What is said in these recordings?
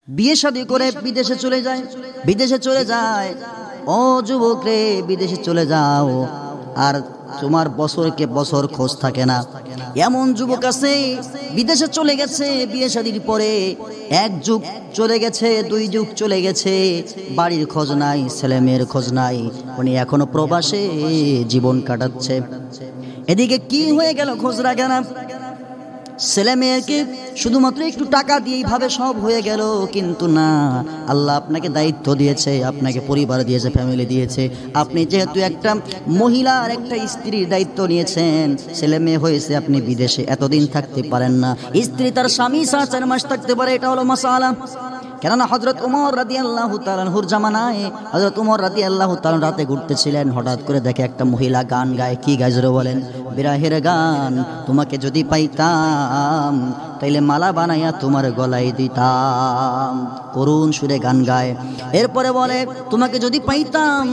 বিয়ে শাদী করে বিদেশে চলে যায়। ও যুবক রে, বিদেশে চলে যাও, আর তোমার বছরকে বছর খোঁজ থাকে না। এমন যুবক আছে বিদেশে চলে গেছে, বিয়ে শাদীর পরে এক যুগ চলে গেছে, 2 যুগ চলে গেছে, বাড়ির খোঁজ নাই, ছেলে মেয়ের খোঁজ নাই, উনি এখনো প্রবাসে জীবন কাটাচ্ছে। এদিকে কি হয়ে গেল খোঁজ রাখে না। ছেলে মেয়েকে শুধুমাত্র একটু টাকা দিয়েই ভাবে সব হয়ে গেল, কিন্তু না, আল্লাহ আপনাকে দায়িত্ব দিয়েছে, আপনাকে পরিবার দিয়েছে, ফ্যামিলি দিয়েছে। আপনি যেহেতু একটা মহিলার, একটা স্ত্রীর দায়িত্ব নিয়েছেন, ছেলে মেয়ে হয়েছে, আপনি বিদেশে এতদিন থাকতে পারেন না। স্ত্রী তার স্বামী 4 মাস থাকতে পারে, এটা হলো মাসালা। কেননা হযরত ওমর রাদিয়াল্লাহু তাআলা আনহুর জামানায় হযরত ওমর রাদিয়াল্লাহু তাআলা রাতে ঘুরতেছিলেন, হঠাৎ করে দেখে একটা মহিলা গান গায়। কি গায় জোরে বলেন? বিরহের গান। তোমাকে যদি পাইতাম তাইলে মালা বানাইয়া তোমার গলায় দিতাম। করুণ সুরে গান গায়। এরপরে বলে, তোমাকে যদি পাইতাম,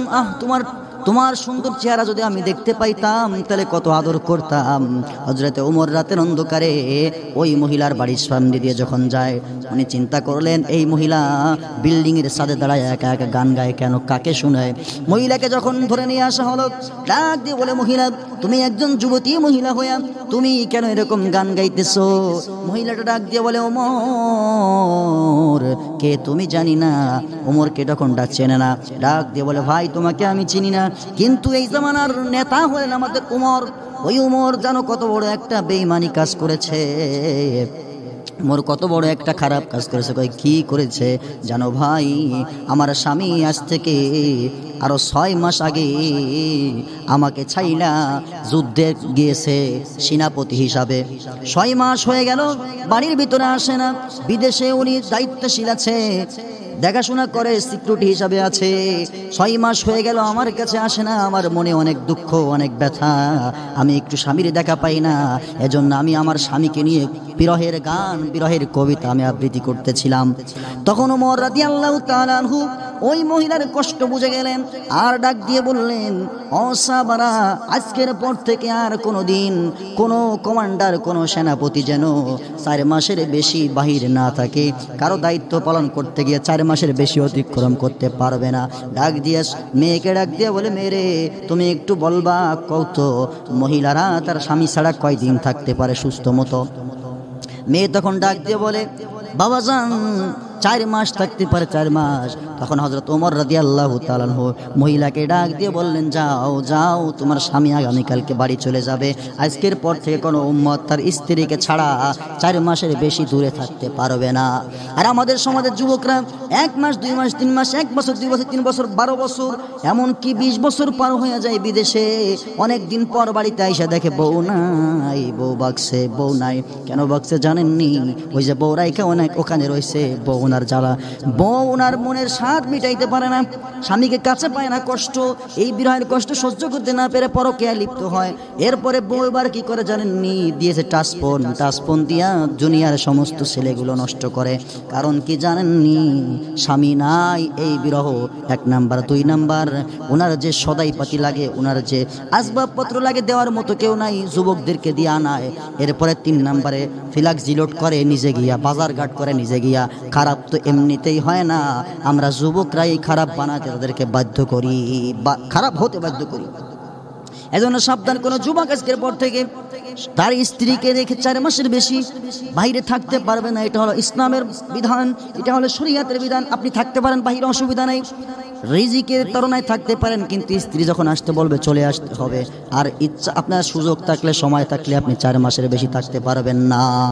তোমার সুন্দর চেহারা যদি আমি দেখতে পাইতাম তাহলে কত আদর করতাম। হযরত ওমর রাতের অন্ধকারে ওই মহিলার বাড়ির সামনে দিয়ে যখন যায়, উনি চিন্তা করলেন, এই মহিলা বিল্ডিংয়ের ছাদে দাঁড়ায় একা একা গান গায় কেন, কাকে শোনায়? মহিলাকে যখন ধরে নিয়ে আসা হলো, ডাক দিয়ে বলে, মহিলা, তুমি একজন যুবতী মহিলা হইয়া তুমি কেন এরকম গান গাইতেছো? মহিলাটা ডাক দিয়ে বলে, ওমর কে তুমি জানি না। ওমরকে তখন ডাক চেনে না, ডাক দিয়ে বলে, ভাই তোমাকে আমি চিনি না, কিন্তু এই জামানার নেতা হলেন আমাদের ওমর। ওই ওমর জানো কত বড় একটা বেঈমানি কাজ করেছে, মোর কত বড় একটা খারাপ কাজ করেছে। কই কি করেছে জানো ভাই? আমার স্বামী আজ থেকে আরো 6 মাস আগে আমাকে ছাইলা যুদ্ধে গিয়েছে সেনাপতি হিসাবে। 6 মাস হয়ে গেল, বাড়ির ভিতরে আসে না। বিদেশে উনি দায়িত্বশীল আছে, দেখাশোনা করে, সিকিউরিটি হিসাবে আছে। 6 মাস হয়ে গেল, আমার কাছে আসে না। আমার মনে অনেক দুঃখ, অনেক ব্যথা, আমি একটু স্বামীর দেখা পাই না। এজন্য আমি আমার স্বামীকে নিয়ে বিরহের গান, বিরহের কবিতা আমি আবৃত্তি করতেছিলাম। তখন ওমর রাদিয়াল্লাহু তাআলা আনহু ওই মহিলার কষ্ট বুঝে গেলেন, আর ডাক দিয়ে বললেন, ও সাহাবারা, আজকের পর থেকে আর কোনো দিন কোনো কমান্ডার, কোনো সেনাপতি যেন 4 মাসের বেশি বাহির না থাকে। কারো দায়িত্ব পালন করতে গিয়ে 4 মাসের বেশি অতিক্রম করতে পারবে না। ডাক দিয়ে মেয়েকে ডাক দিয়ে বলে, মেয়েরে, তুমি একটু বলবা কত মহিলারা তার স্বামী ছাড়া কয়দিন থাকতে পারে সুস্থ মতো? মেয়ে তখন ডাক দিয়ে বলে, বাবাজান 4 মাস থাকতে পারে, 4 মাস। তখন হযরত ওমর রাদিয়াল্লাহু তাআলা আনহু মহিলাকে ডাক দিয়ে বললেন, যাও যাও, তোমার স্বামী আগামীকালকে বাড়ি চলে যাবে। আজকের পর থেকে কোনো উম্মত তার স্ত্রীকে ছাড়া 4 মাসের বেশি দূরে থাকতে পারবে না। আর আমাদের সমাজের যুবকরা 1 মাস, 2 মাস, 3 মাস, 1 বছর, 2 বছর, 3 বছর, 12 বছর, এমনকি 20 বছর পার হয়ে যায় বিদেশে। অনেক দিন পর বাড়িতে আইসা দেখে বউ নাই, বউ বাগছে, বউ নাই। কেন বাগছে জানেননি? ওই যে বউ রাইখা ওখানে রয়েছে, বউ ওনার জ্বালা, বউ ওনার মনের স্বাদ মিটাইতে পারে না, স্বামীকে কাছে পায় না, কষ্ট, এই বিরহের কষ্ট সহ্য করতে না পেরে পরকীয়ায় লিপ্ত হয়। এরপরে বউ এবার কি করে জানেননি? দিয়েছে টাচফোন দিয়া দুনিয়ার সমস্ত ছেলেগুলো নষ্ট করে। কারণ কি জানেননি? স্বামী নাই, এই বিরহ 1 নাম্বার। 2 নাম্বার, ওনার যে সদাইপাতি লাগে, ওনার যে আসবাবপত্র লাগে দেওয়ার মতো কেউ নাই, যুবকদেরকে দিয়ে আনায়। এরপরে 3 নাম্বারে ফিলাক্স জিলোট করে নিজে গিয়া, বাজার ঘাট করে নিজে গিয়া। খারাপ তো এমনিতেই হয় না, আমরা যুবকরাই খারাপ বানাতে তাদেরকে বাধ্য করি, বা খারাপ হতে বাধ্য করি। এজন্য সাবধান, কোনো যুবক আজকের পর থেকে তার স্ত্রীকে রেখে 4 মাসের বেশি বাইরে থাকতে পারবে না। এটা হলো ইসলামের বিধান, এটা হলো শরীয়তের বিধান। আপনি থাকতে পারেন বাইরে, অসুবিধা নেই, রিজিকের তাড়নায় থাকতে পারেন, কিন্তু স্ত্রী যখন আসতে বলবে চলে আসতে হবে। আর ইচ্ছা, আপনার সুযোগ থাকলে, সময় থাকলে আপনি 4 মাসের বেশি থাকতে পারবেন না।